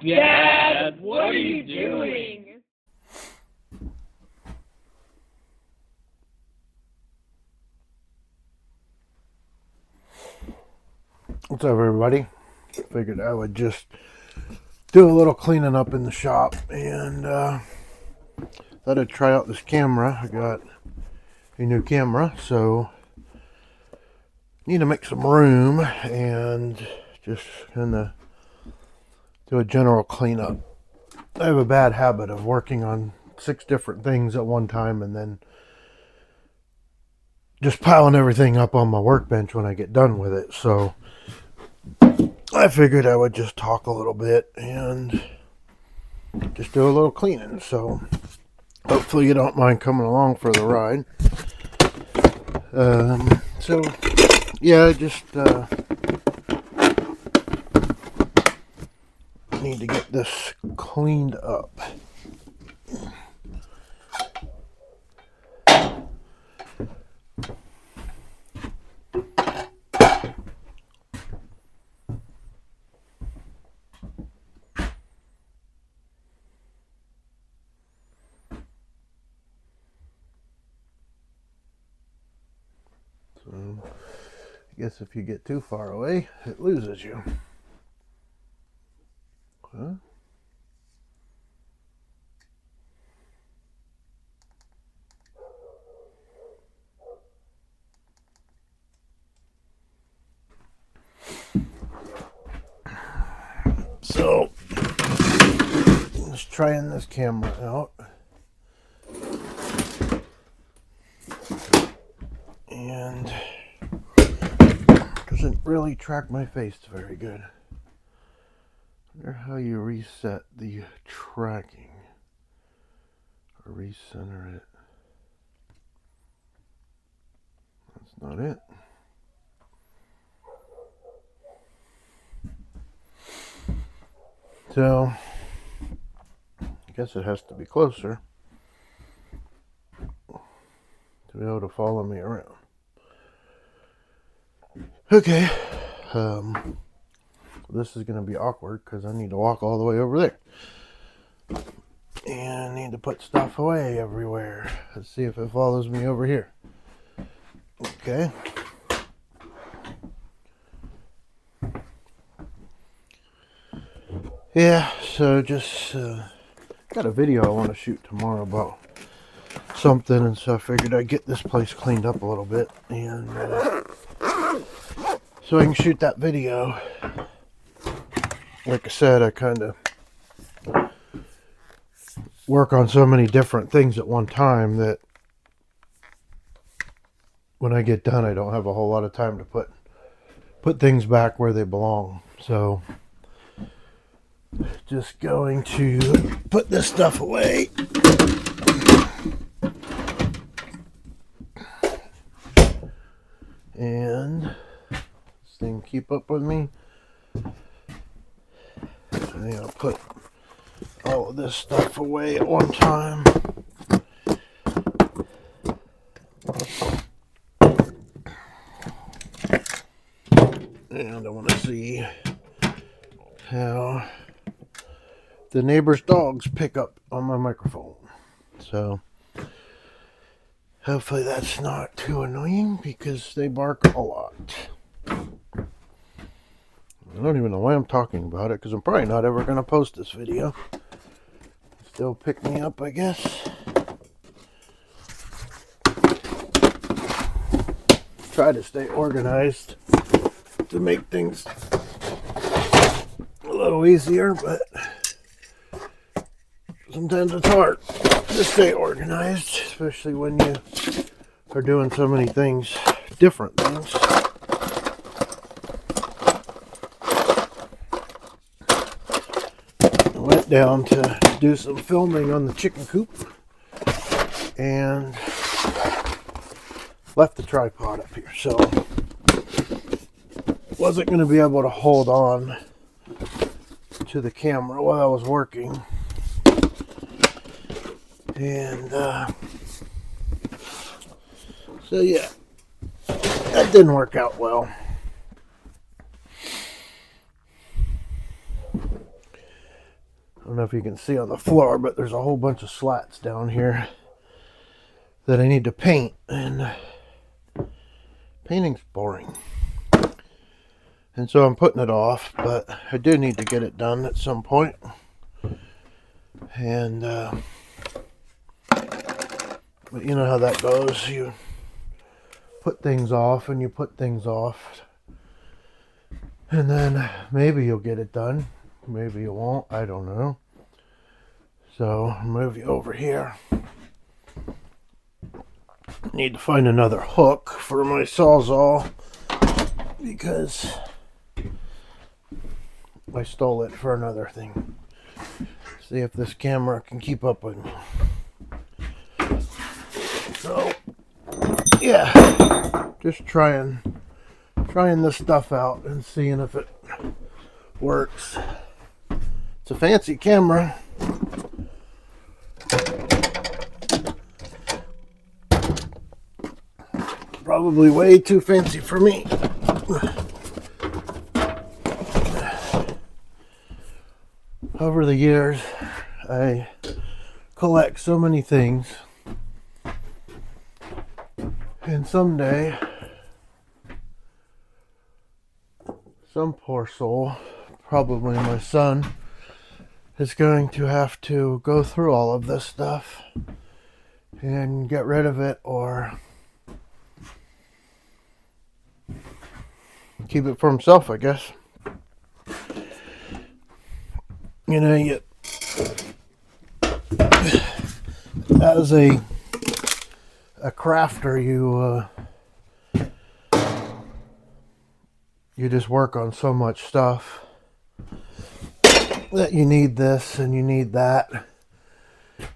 Dad, what are you doing? What's up, everybody? Figured I would just do a little cleaning up in the shop and thought I'd try out this camera. I got a new camera, so need to make some room and just kind of do a general cleanup. I have a bad habit of working on 6 different things at one time and then just piling everything up on my workbench when I get done with it. So I figured I would just talk a little bit and just do a little cleaning. So hopefully you don't mind coming along for the ride. So yeah, I just need to get this cleaned up. So I guess if you get too far away, it loses you. Huh? So, just trying this camera out. And doesn't really track my face very good. I wonder how you reset the tracking or recenter it. That's not it. So I guess it has to be closer to be able to follow me around. Okay, this is going to be awkward because I need to walk all the way over there. And I need to put stuff away everywhere. Let's see if it follows me over here. Okay. Yeah, so just got a video I want to shoot tomorrow about something, and so I figured I'd get this place cleaned up a little bit, and so I can shoot that video. Like I said, I kind of work on so many different things at one time that when I get done, I don't have a whole lot of time to put things back where they belong. So just going to put this stuff away. And this thing keep up with me. And I'll put all of this stuff away at one time. And I want to see how the neighbor's dogs pick up on my microphone. So hopefully that's not too annoying because they bark a lot. I don't even know why I'm talking about it because I'm probably not ever going to post this video. Still pick me up, I guess. Try to stay organized to make things a little easier, but sometimes it's hard to stay organized, especially when you are doing so many things, different things. I went down to do some filming on the chicken coop and left the tripod up here, so wasn't going to be able to hold on to the camera while I was working. And so yeah, that didn't work out well. I don't know if you can see on the floor, but there's a whole bunch of slats down here that I need to paint, and painting's boring. And so I'm putting it off, but I do need to get it done at some point. And but you know how that goes. You put things off and you put things off, and then maybe you'll get it done, maybe you won't, I don't know. So I'll move you over here. Need to find another hook for my Sawzall because I stole it for another thing. See if this camera can keep up with me. So yeah, just trying this stuff out and seeing if it works. It's a fancy camera. Probably way too fancy for me. Over the years, I collect so many things, and someday some poor soul, probably my son, is going to have to go through all of this stuff and get rid of it, or keep it for himself, I guess. You know, as a crafter, you just work on so much stuff that you need this and you need that,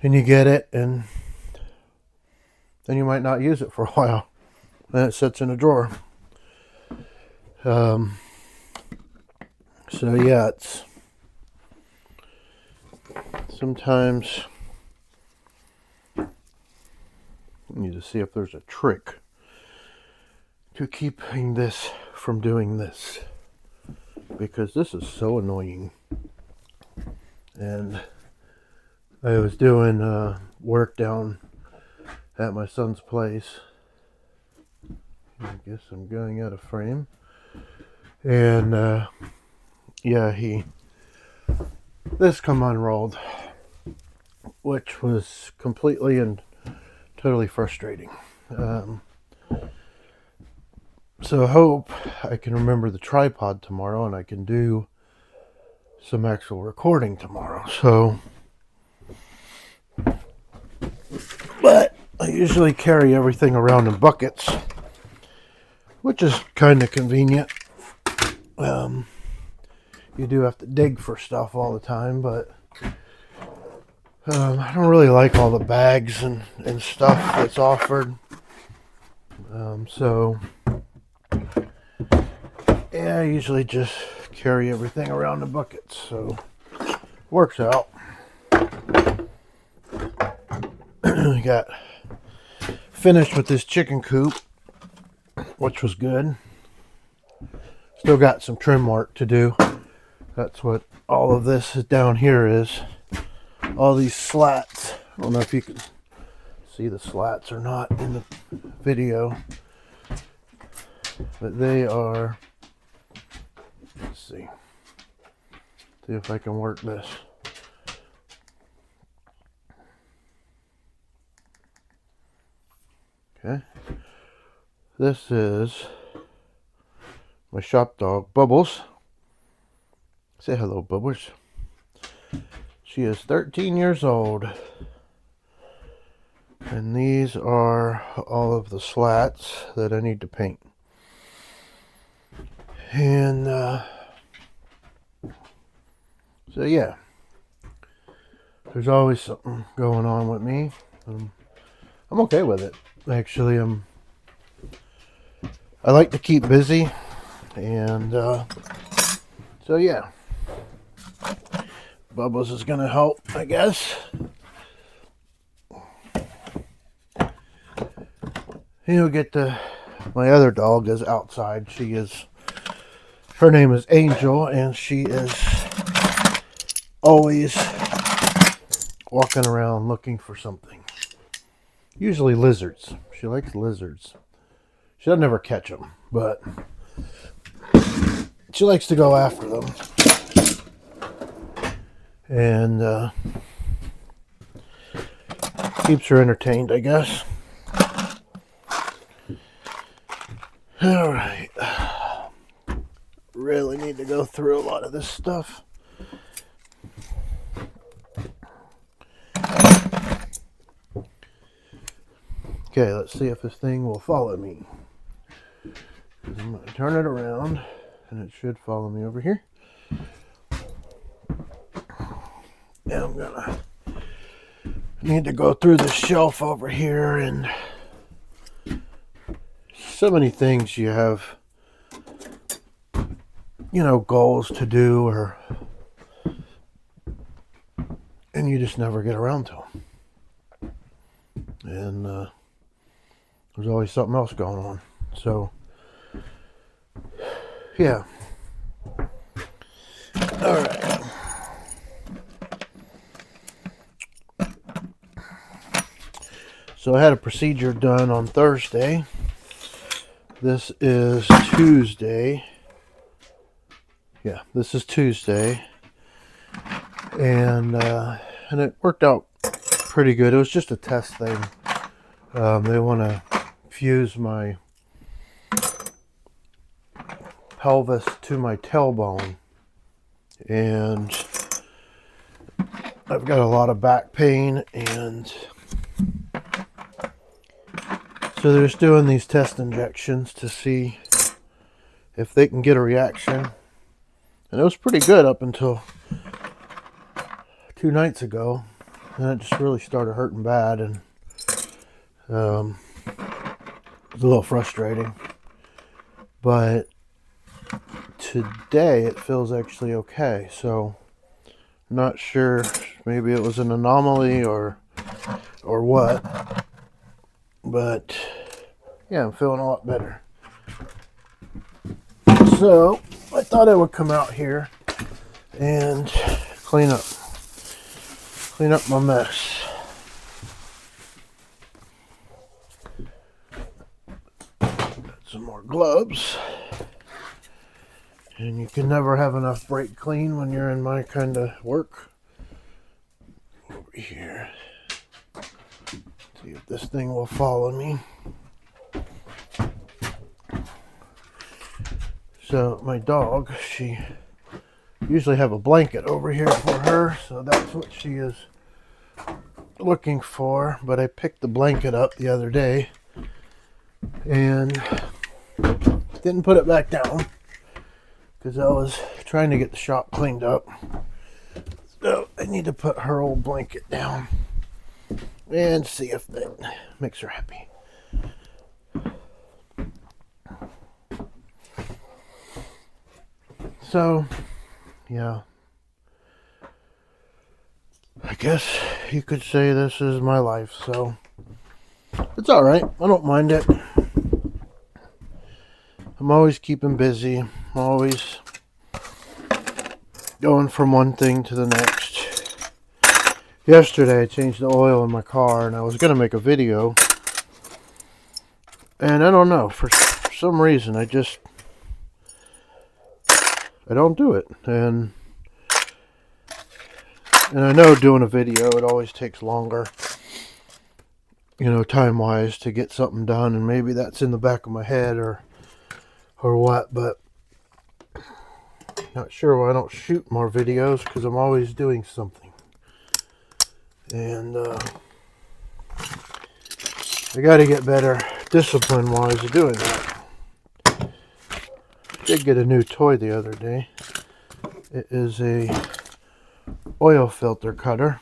and you get it, and then you might not use it for a while, and it sits in a drawer. So yeah, it's sometimes I need to see if there's a trick to keeping this from doing this, because this is so annoying. And I was doing work down at my son's place. I guess I'm going out of frame. And yeah, this come unrolled, which was completely and totally frustrating. So I hope I can remember the tripod tomorrow and I can do some actual recording tomorrow. So, but I usually carry everything around in buckets, which is kind of convenient. You do have to dig for stuff all the time, but I don't really like all the bags and stuff that's offered. So yeah, I usually just carry everything around in buckets, so works out. We got finished with this chicken coop, which was good. Still got some trim work to do. That's what all of this is down here is. All these slats. I don't know if you can see the slats or not in the video, but they are, let's see if I can work this. Okay, this is my shop dog, Bubbles. Say hello, Bubbles. She is 13 years old. And these are all of the slats that I need to paint. And so yeah, there's always something going on with me. I'm okay with it. Actually, I like to keep busy, and so yeah, Bubbles is gonna help, I guess. You'll get my other dog is outside. Her name is Angel, and she is always walking around looking for something. Usually lizards. She likes lizards. She'll never catch them, but she likes to go after them. And keeps her entertained, I guess. All right. Really need to go through a lot of this stuff. Okay, let's see if this thing will follow me. I'm going to turn it around, and it should follow me over here. And I'm going to need to go through the shelf over here, and so many things you have, you know, goals to do, and you just never get around to them. And there's always something else going on. So, yeah. All right. So I had a procedure done on Thursday. This is Tuesday. Yeah, this is Tuesday. And it worked out pretty good. It was just a test thing. They want to fuse my pelvis to my tailbone. And I've got a lot of back pain, and so they're just doing these test injections to see if they can get a reaction. And it was pretty good up until 2 nights ago. And it just really started hurting bad, and it was a little frustrating. But today it feels actually okay. So I'm not sure, maybe it was an anomaly or what. But yeah, I'm feeling a lot better. So I thought I would come out here and clean up my mess. Got some more gloves. And you can never have enough brake clean when you're in my kind of work. Over here. See if this thing will follow me. So my dog, she usually have a blanket over here for her, so that's what she is looking for. But I picked the blanket up the other day and didn't put it back down because I was trying to get the shop cleaned up. So I need to put her old blanket down and see if that makes her happy. So, yeah. I guess you could say this is my life, so it's alright. I don't mind it. I'm always keeping busy. I'm always going from one thing to the next. Yesterday I changed the oil in my car, and I was going to make a video. And I don't know, for some reason I don't do it. And I know doing a video, it always takes longer, you know, time-wise to get something done. And maybe that's in the back of my head or what, but not sure why I don't shoot more videos, because I'm always doing something. And I got to get better discipline-wise of doing that. Did get a new toy the other day. It is a oil filter cutter.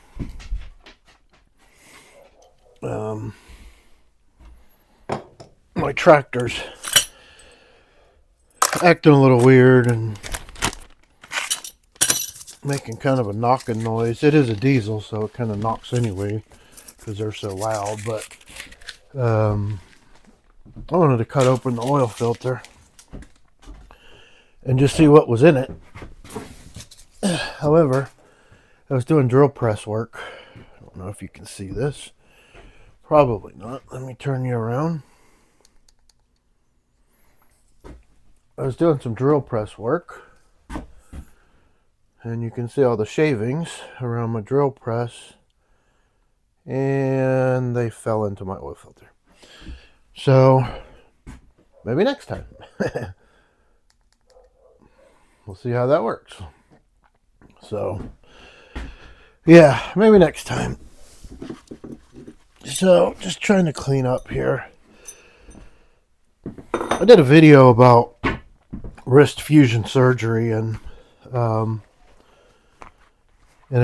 My tractor's acting a little weird and making kind of a knocking noise. It is a diesel, so it kind of knocks anyway because they're so loud. But I wanted to cut open the oil filter and just see what was in it. However, I was doing drill press work. I don't know if you can see this. Probably not. Let me turn you around. I was doing some drill press work. And you can see all the shavings around my drill press. And they fell into my oil filter. So, maybe next time. We'll see how that works. So, yeah, maybe next time. So, just trying to clean up here. I did a video about wrist fusion surgery, and I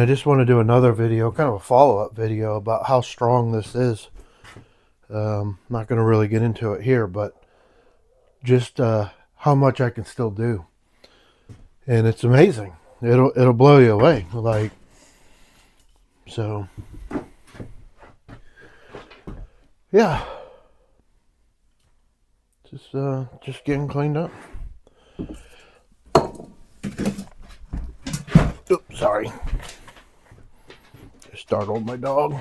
just want to do another video, kind of a follow-up video about how strong this is. Not going to really get into it here, but just how much I can still do. And it's amazing. It'll blow you away. Like, so, yeah. Just getting cleaned up. Oops, sorry. Just startled my dog.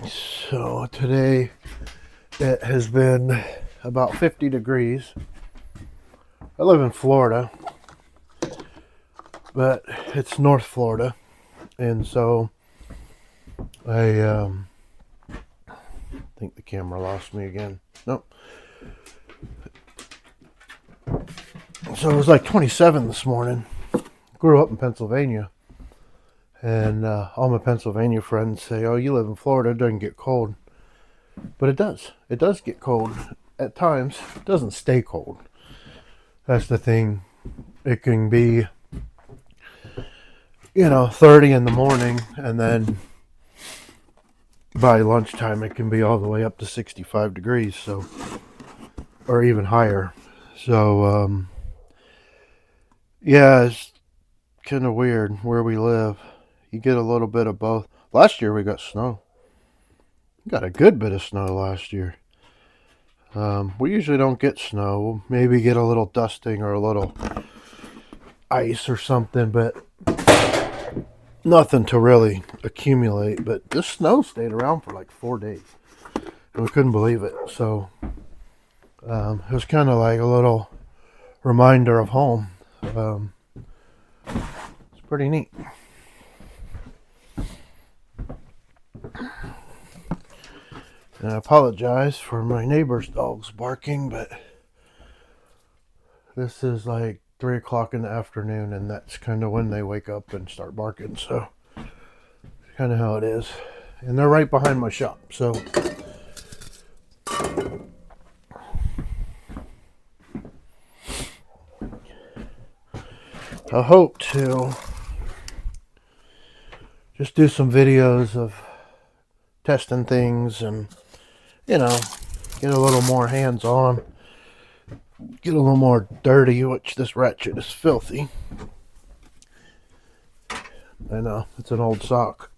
So today it has been about 50 degrees. I live in Florida, but it's North Florida, and so I think the camera lost me again. Nope. So it was like 27 this morning. Grew up in Pennsylvania, and all my Pennsylvania friends say, "Oh, you live in Florida, it doesn't get cold." But it does. It does get cold at times. It doesn't stay cold. That's the thing. It can be, 30 in the morning, and then by lunchtime it can be all the way up to 65 degrees, so, or even higher. So, yeah, it's kind of weird where we live. You get a little bit of both. Last year we got snow. We got a good bit of snow last year. We usually don't get snow. We'll maybe get a little dusting or a little ice or something, but nothing to really accumulate. But this snow stayed around for like 4 days, and we couldn't believe it. So it was kind of like a little reminder of home. It's pretty neat. And I apologize for my neighbor's dogs barking, but this is like 3 o'clock in the afternoon, and that's kind of when they wake up and start barking. So, kind of how it is. And they're right behind my shop. So, I hope to just do some videos of testing things and, get a little more hands-on, get a little more dirty, which this ratchet is filthy. I know, it's an old sock.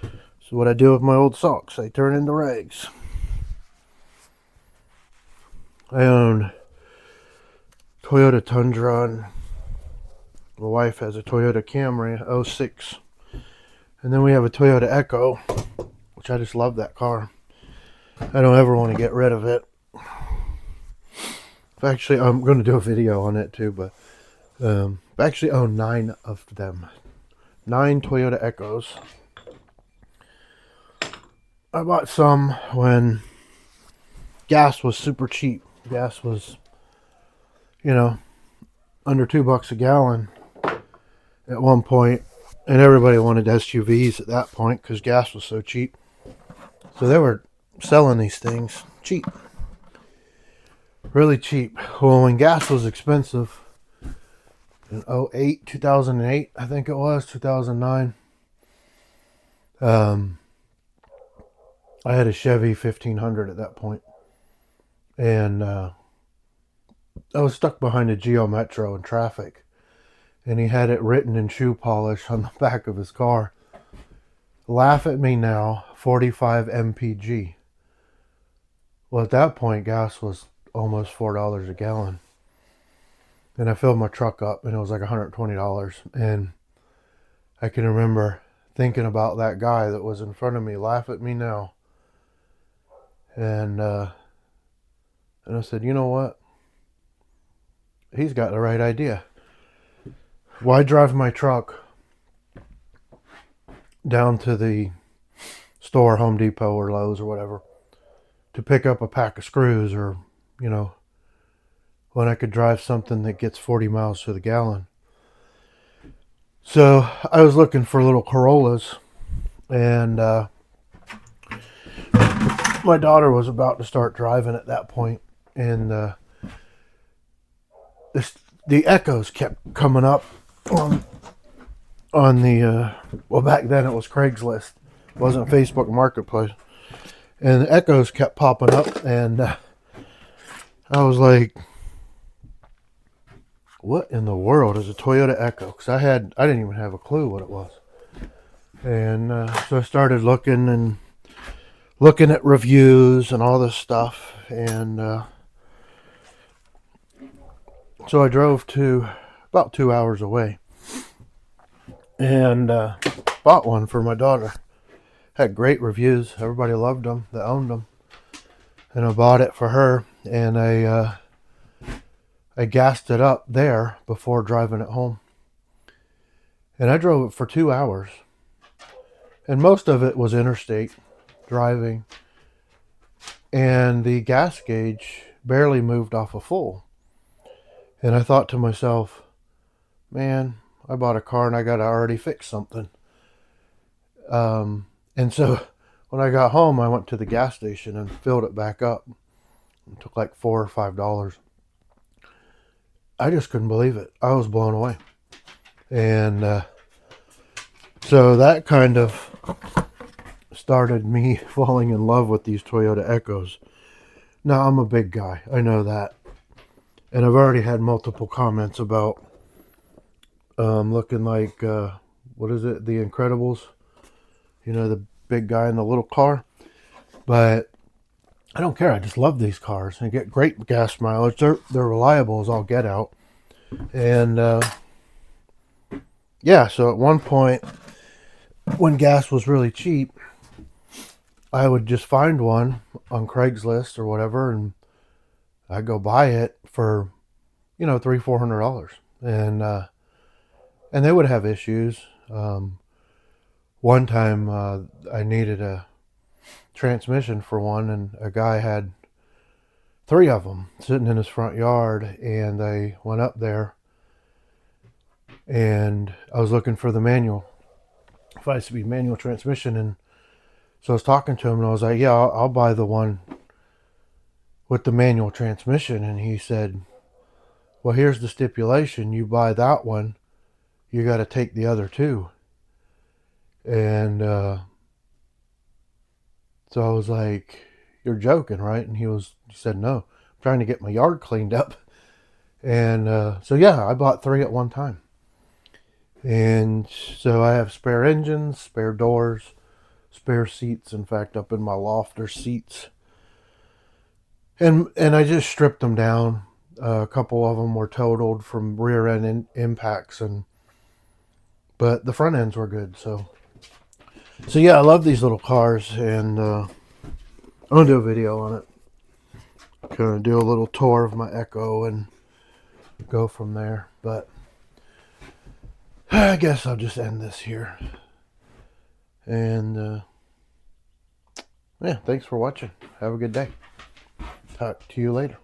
So what I do with my old socks, I turn into rags. I own Toyota Tundra, and my wife has a Toyota Camry 06. And then we have a Toyota Echo, which I just love that car. I don't ever want to get rid of it. Actually, I'm going to do a video on it too, but I actually own 9 of them. 9 Toyota Echoes. I bought some when gas was super cheap. Gas was, under $2 a gallon at one point, and everybody wanted SUVs at that point because gas was so cheap. So they were selling these things cheap, really cheap. Well, when gas was expensive in 2008, I think it was 2009. I had a Chevy 1500 at that point, and I was stuck behind a Geo Metro in traffic, and he had it written in shoe polish on the back of his car. Laugh at me now, 45 mpg. Well, at that point, gas was almost $4 a gallon. And I filled my truck up, and it was like $120. And I can remember thinking about that guy that was in front of me. Laugh at me now. And I said, you know what? He's got the right idea. Why drive my truck down to the store, Home Depot or Lowe's or whatever, to pick up a pack of screws, or, you know, when I could drive something that gets 40 miles to the gallon? So I was looking for little Corollas, and my daughter was about to start driving at that point, and the echoes kept coming up on the well, back then it was Craigslist, it wasn't Facebook Marketplace, and the echoes kept popping up, and I was like, what in the world is a Toyota Echo? Because I didn't even have a clue what it was. And so I started looking at reviews and all this stuff, and so I drove to about 2 hours away, and bought one for my daughter. Had great reviews. Everybody loved them that owned them. And I bought it for her, and I gassed it up there before driving it home. And I drove it for 2 hours. And most of it was interstate driving. And the gas gauge barely moved off of full. And I thought to myself, man, I bought a car and I got to already fix something. And so when I got home, I went to the gas station and filled it back up. It took like $4 or $5. I just couldn't believe it. I was blown away. And so that kind of started me falling in love with these Toyota Echoes. Now, I'm a big guy. I know that. And I've already had multiple comments about looking like, what is it? The Incredibles. You know, the big guy in the little car. But I don't care. I just love these cars. They get great gas mileage. They're reliable as all get out. And yeah, so at one point, when gas was really cheap, I would just find one on Craigslist or whatever, and I'd go buy it for, you know, $300-400. And they would have issues. One time I needed a transmission for one, and a guy had 3 of them sitting in his front yard, and I went up there and I was looking for the manual, 5-speed manual transmission. And so I was talking to him, and I was like, yeah, I'll buy the one with the manual transmission. And he said, well, here's the stipulation. You buy that one, you got to take the other 2. And so I was like, you're joking, right? And he said, no, I'm trying to get my yard cleaned up. And so yeah, I bought 3 at one time. And so I have spare engines, spare doors, spare seats. In fact, up in my loft there's seats. And I just stripped them down. A couple of them were totaled from rear end impacts, but the front ends were good. So yeah, I love these little cars, and I'm gonna do a video on it. Gonna do a little tour of my Echo and go from there. But I guess I'll just end this here. And yeah, thanks for watching. Have a good day. Talk to you later.